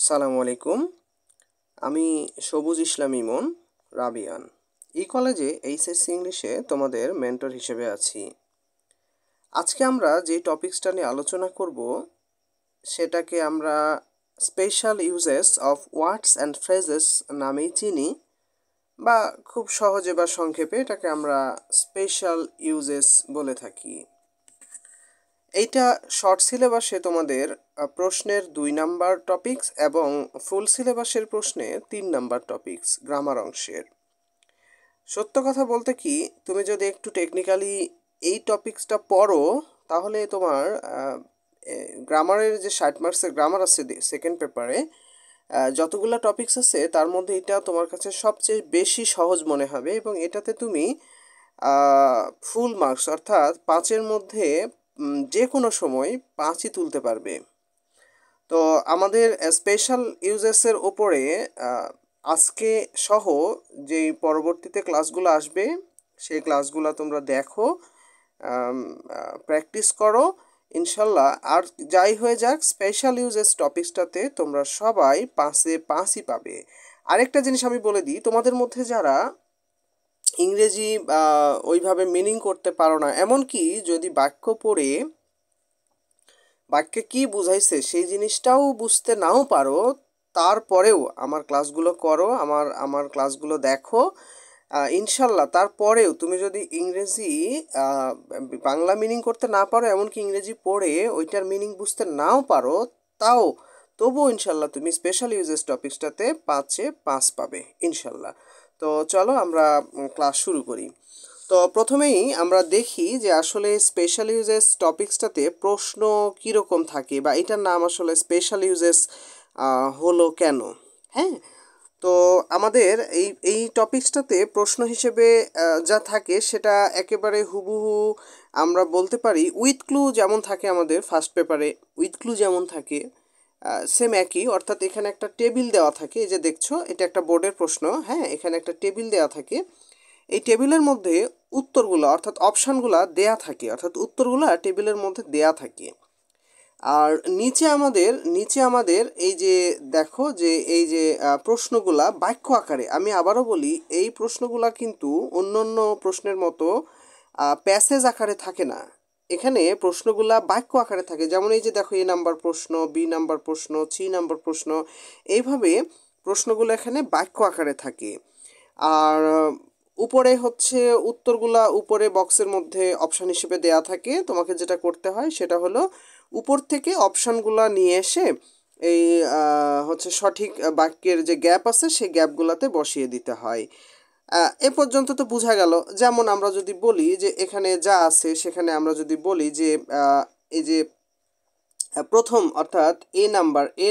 সালামু আলাইকুম। আমি সবুজ ইসলাম ইমন রাবিয়ান। এই কলেজে এইচএসসি ইংলিশে তোমাদের মেন্টর হিসেবে আছি। আজকে আমরা যে টপিকসটা নিয়ে আলোচনা করব সেটাকে আমরা special uses of words and phrases নামেই চিনি, বা খুব সহজে বা সংক্ষেপে এটাকে আমরা স্পেশাল ইউজেস বলে থাকি। এইটা শর্ট সিলেবাসে তোমাদের প্রশ্নের 2 নাম্বার টপিকস এবং ফুল সিলেবাসের প্রশ্নে 3 নাম্বার টপিকস গ্রামার অংশের। সত্য কথা বলতে কি, তুমি যদি একটু টেকনিক্যালি এই টপিকসটা পড়ো তাহলে তোমার গ্রামারের যে 60 মার্কসের গ্রামার আছে সেকেন্ড পেপারে, যতগুলো টপিকস আছে তার মধ্যে এটা তোমার কাছে সবচেয়ে বেশি সহজ মনে হবে এবং এটাতে তুমি ফুল মার্কস অর্থাৎ 5-এর মধ্যে যে কোনো সময় 5ই তুলতে পারবে। তো আমাদের স্পেশাল ইউজেসের ওপরে আজকে সহ যেই পরবর্তীতে ক্লাসগুলো আসবে সেই ক্লাসগুলো তোমরা দেখো, প্র্যাকটিস করো ইনশাল্লাহ। আর যাই হয়ে যাক, স্পেশাল ইউজেস টপিকসটাতে তোমরা সবাই 5-এ 5ই পাবে। আরেকটা জিনিস আমি বলে দিই, তোমাদের মধ্যে যারা ইংরেজি ওইভাবে মিনিং করতে পারো না, এমনকি যদি বাক্য পড়ে বাক্যে কি বুঝাইছে সেই জিনিসটাও বুঝতে নাও পারো, তারপরেও আমার ক্লাসগুলো করো, আমার ক্লাসগুলো দেখো ইনশাল্লাহ। তারপরেও তুমি যদি ইংরেজি বাংলা মিনিং করতে না পারো, এমনকি ইংরেজি পড়ে ওইটার মিনিং বুঝতে নাও পারো, তবুও ইনশাল্লাহ তুমি স্পেশাল ইউজেস টপিকসটাতে 5-এ 5 পাবে ইনশাল্লাহ। তো চলো আমরা ক্লাস শুরু করি। তো প্রথমেই আমরা দেখি যে আসলে স্পেশাল ইউজেস টপিকসটাতে প্রশ্ন কীরকম থাকে, বা এটার নাম আসলে স্পেশাল ইউজেস হলো কেন। হ্যাঁ, তো আমাদের এই টপিকসটাতে প্রশ্ন হিসেবে যা থাকে সেটা একেবারে হুবহু আমরা বলতে পারি উইথ ক্লু যেমন থাকে আমাদের ফার্স্ট পেপারে, উইথ ক্লু যেমন থাকে সেম একই। অর্থাৎ এখানে একটা টেবিল দেওয়া থাকে, এই যে দেখছো এটা একটা বোর্ডের প্রশ্ন। হ্যাঁ, এখানে একটা টেবিল দেওয়া থাকে, এই টেবিলের মধ্যে উত্তরগুলো অর্থাৎ অপশানগুলো দেয়া থাকে, অর্থাৎ উত্তরগুলো টেবিলের মধ্যে দেয়া থাকে। আর নিচে আমাদের এই যে দেখো যে এই যে প্রশ্নগুলা বাক্য আকারে, আমি আবারও বলি এই প্রশ্নগুলা কিন্তু অন্য প্রশ্নের মতো প্যাসেজ আকারে থাকে না। এখানে প্রশ্নগুলা বাক্য আকারে থাকে। যেমন এই যে দেখো, এ নাম্বার প্রশ্ন, বি নাম্বার প্রশ্ন, সি নাম্বার প্রশ্ন, এইভাবে প্রশ্নগুলো এখানে বাক্য আকারে থাকে। আর উপরে হচ্ছে উত্তরগুলা উপরে বক্সের মধ্যে অপশান হিসেবে দেয়া থাকে। তোমাকে যেটা করতে হয় সেটা হলো উপর থেকে অপশানগুলা নিয়ে এসে এই হচ্ছে সঠিক বাক্যের যে গ্যাপ আছে সেই গ্যাপগুলাতে বসিয়ে দিতে হয়। এ পর্যন্ত তো বোঝা গেল। যেমন আমরা যদি বলি যে এখানে যা আছে সেখানে আমরা যদি বলি যে এই যে প্রথম অর্থাৎ এ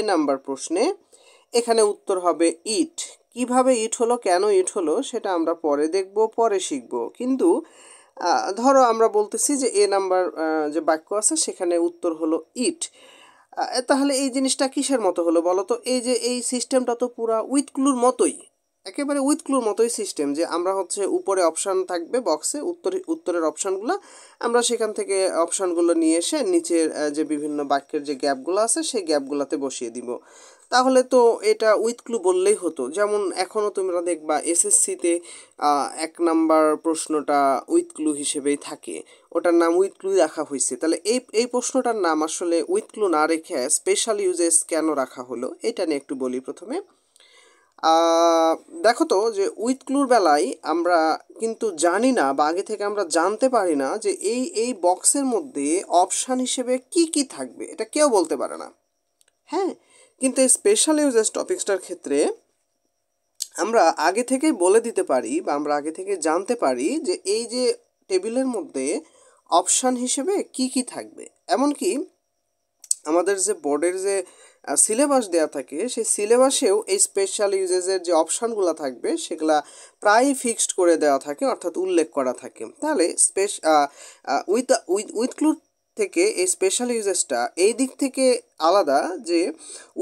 নাম্বার প্রশ্নে এখানে উত্তর হবে ইট। কিভাবে ইট হলো, কেন ইট হলো সেটা আমরা পরে দেখব, পরে শিখব। কিন্তু ধরো আমরা বলতেছি যে এ নাম্বার যে বাক্য আছে সেখানে উত্তর হলো ইট। তাহলে এই জিনিসটা কিসের মতো হলো বলো তো? এই যে এই সিস্টেমটা তো পুরা উইথ ক্লুর মতোই, একেবারে উইথ ক্লুর মতোই সিস্টেম, যে আমরা হচ্ছে উপরে অপশান থাকবে বক্সে, উত্তরের অপশানগুলো আমরা সেখান থেকে অপশানগুলো নিয়ে এসে নিচের যে বিভিন্ন বাক্যের যে গ্যাপগুলো আছে সেই গ্যাপগুলোতে বসিয়ে দিব। তাহলে তো এটা উইথ ক্লু বললেই হতো। যেমন এখনও তোমরা দেখবা এসএসসিতে 1 নাম্বার প্রশ্নটা উইথ ক্লু হিসেবেই থাকে, ওটার নাম উইথ ক্লু রাখা হয়েছে। তাহলে এই প্রশ্নটার নাম আসলে উইথ ক্লু না রেখে স্পেশাল ইউজেস কেন রাখা হলো, এটা নিয়ে একটু বলি প্রথমে। দেখো তো যে উইথ ক্লুর বেলায় আমরা কিন্তু জানি না, বা আগে থেকে আমরা জানতে পারি না যে এই বক্সের মধ্যে অপশান হিসেবে কি কি থাকবে, এটা কেউ বলতে পারে না। হ্যাঁ, কিন্তু এই স্পেশাল ইউজেস টপিক্সটার ক্ষেত্রে আমরা আগে থেকেই বলে দিতে পারি, বা আমরা আগে থেকে জানতে পারি যে এই যে টেবিলের মধ্যে অপশান হিসেবে কি কি থাকবে। এমনকি আমাদের যে বোর্ডের যে সিলেবাস দেওয়া থাকে সেই সিলেবাসেও এই স্পেশাল ইউজেসের যে অপশানগুলো থাকবে সেগুলা প্রায় ফিক্সড করে দেওয়া থাকে, অর্থাৎ উল্লেখ করা থাকে। তাহলে উইথ ক্লু থেকে এই স্পেশাল ইউজেসটা এই দিক থেকে আলাদা যে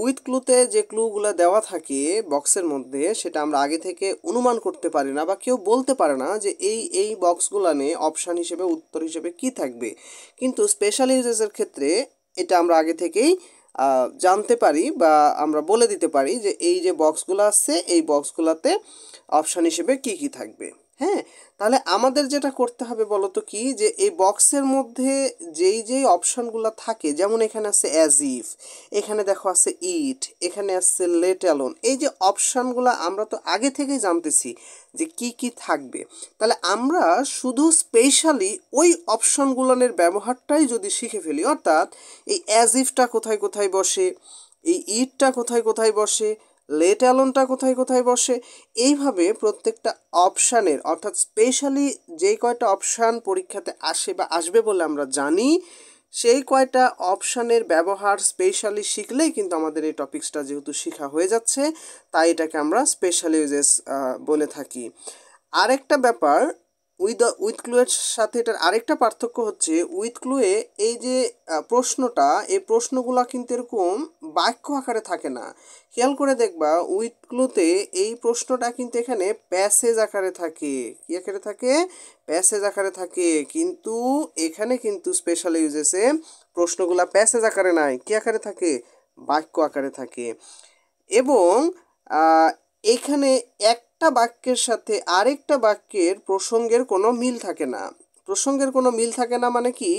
উইথ ক্লুতে যে ক্লুগুলো দেওয়া থাকে বক্সের মধ্যে সেটা আমরা আগে থেকে অনুমান করতে পারি না, বা কেউ বলতে পারে না যে এই বক্সগুলো নিয়ে অপশান হিসেবে উত্তর হিসেবে কি থাকবে। কিন্তু স্পেশাল ইউজেসের ক্ষেত্রে এটা আমরা আগে থেকেই জানতে পারি বা আমরা বলে দিতে পারি যে এই যে বক্সগুলো আছে এই বক্সগুলোতে অপশান হিসেবে কি কি থাকবে। হ্যাঁ, তাহলে আমাদের যেটা করতে হবে বলতো কি, যে এই বক্সের মধ্যে যেই অপশানগুলো থাকে, যেমন এখানে আছে অ্যাজ ইফ, এখানে দেখো আছে ইট, এখানে আছে লেট অ্যালোন, এই যে অপশানগুলো আমরা তো আগে থেকেই জানতেছি যে কি কি থাকবে। তাহলে আমরা শুধু স্পেশালি ওই অপশানগুলোর ব্যবহারটাই যদি শিখে ফেলি, অর্থাৎ এই অ্যাজ ইফটা কোথায় কোথায় বসে, এই ইটটা কোথায় কোথায় বসে, লেট অ্যালোনটা কোথায় কোথায় বসে, এইভাবে প্রত্যেকটা অপশানের, অর্থাৎ স্পেশালি যেই কয়টা অপশান পরীক্ষাতে আসে বা আসবে বলে আমরা জানি, সেই কয়টা অপশানের ব্যবহার স্পেশালি শিখলেই কিন্তু আমাদের এই টপিক্সটা যেহেতু শেখা হয়ে যাচ্ছে, তাই এটাকে আমরা স্পেশাল ইউজেস বলে থাকি। আরেকটা ব্যাপার, উইথ ক্লুয়ের সাথে এটার আরেকটা পার্থক্য হচ্ছে, উইথ ক্লুয়ে এই যে প্রশ্নটা, এই প্রশ্নগুলো কিন্তু এরকম বাক্য আকারে থাকে না। খেয়াল করে দেখবা উইথ ক্লুতে এই প্রশ্নটা কিন্তু এখানে প্যাসেজ আকারে থাকে। কি আকারে থাকে? প্যাসেজ আকারে থাকে। কিন্তু এখানে কিন্তু স্পেশাল ইউজেসে প্রশ্নগুলা প্যাসেজ আকারে নাই, কি আকারে থাকে? বাক্য আকারে থাকে। এবং এখানে একটা বাক্যের সাথে আরেকটা বাক্যের প্রসঙ্গের কোনো মিল থাকে না। প্রসঙ্গের কোনো মিল থাকে না মানে কি,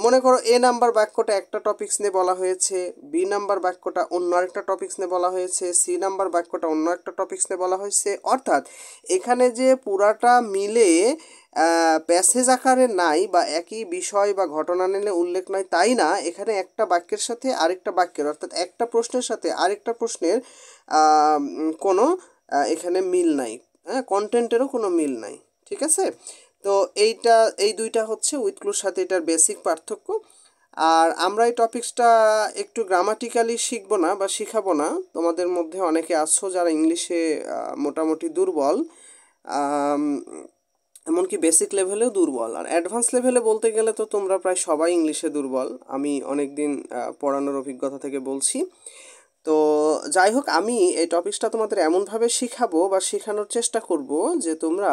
মনে করো এ নাম্বার বাক্যটা একটা টপিকস নিয়ে বলা হয়েছে, বি নাম্বার বাক্যটা অন্য আরেকটা টপিকস নিয়ে বলা হয়েছে, সি নাম্বার বাক্যটা অন্য একটা টপিকস নিয়ে বলা হয়েছে। অর্থাৎ এখানে যে পুরাটা মিলে প্যাসেজ আকারে নাই বা একই বিষয় বা ঘটনা নিলে উল্লেখ নাই তাই না, এখানে একটা বাক্যের সাথে আরেকটা বাক্যের, অর্থাৎ একটা প্রশ্নের সাথে আরেকটা প্রশ্নের কোনো এখানে মিল নাই, হ্যাঁ, কন্টেন্টেরও কোনো মিল নাই। ঠিক আছে? তো এই দুইটা হচ্ছে উইথ ক্লুর সাথে এটার বেসিক পার্থক্য। আর আমরা এই টপিক্সটা একটু গ্রামাটিক্যালি শিখবো না বা শিখাবো না। তোমাদের মধ্যে অনেকে আছো যারা ইংলিশে মোটামুটি দুর্বল, এমনকি বেসিক লেভেলেও দুর্বল, আর অ্যাডভান্স লেভেলে বলতে গেলে তো তোমরা প্রায় সবাই ইংলিশে দুর্বল, আমি অনেক দিন পড়ানোর অভিজ্ঞতা থেকে বলছি। তো যাই হোক, আমি এই টপিকসটা তোমাদের এমনভাবে শিখাবো বা শেখানোর চেষ্টা করব যে তোমরা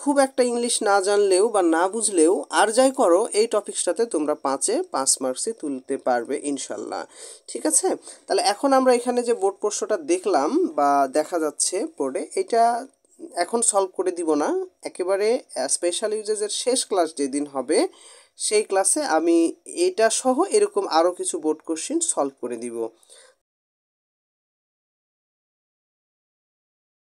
খুব একটা ইংলিশ না জানলেও বা না বুঝলেও আর যাই করো, এই টপিকসটাতে তোমরা 5 মার্কসই তুলতে পারবে ইনশাল্লাহ। ঠিক আছে? তাহলে এখন আমরা এখানে যে বোর্ড প্রশ্নটা দেখলাম বা দেখা যাচ্ছে বোর্ডে, এটা এখন সলভ করে দিব না, একেবারে স্পেশাল ইউজেসের শেষ ক্লাস যেদিন হবে সেই ক্লাসে আমি এটা সহ এরকম আরও কিছু বোর্ড কোশ্চেন সলভ করে দিব।